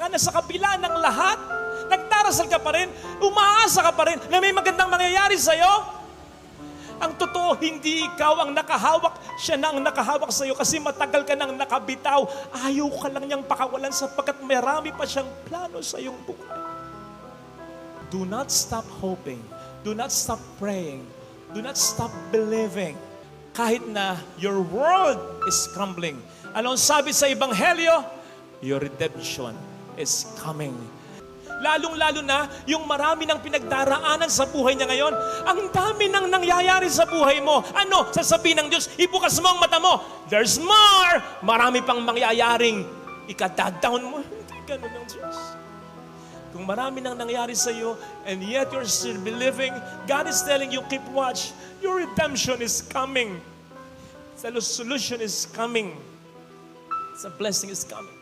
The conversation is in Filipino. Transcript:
ka na sa kabila ng lahat. Nagdarasal ka pa rin, umaasa ka pa rin na may magandang mangyayari sa'yo. Ang totoo, hindi ikaw ang nakahawak, siya na ang nakahawak sa'yo kasi matagal ka nang nakabitaw. Ayaw ka lang niyang pakawalan sapagkat marami pa siyang plano sa iyong buhay. Do not stop hoping. Do not stop praying. Do not stop believing. Kahit na your world is crumbling. Ano ang sabi sa Ebanghelyo? Your redemption is coming. Lalong-lalo na yung marami ng pinagdaraanan sa buhay niya ngayon. Ang dami nang nangyayari sa buhay mo. Ano? Sasabihin ng Diyos, ibukas mo ang mata mo. There's more! Marami pang mangyayaring ikadadown mo. Hindi ganun ang Diyos. Kung marami nang nangyari sa iyo and yet you're still believing, God is telling you, keep watch. Your redemption is coming. The solution is coming. The blessing is coming.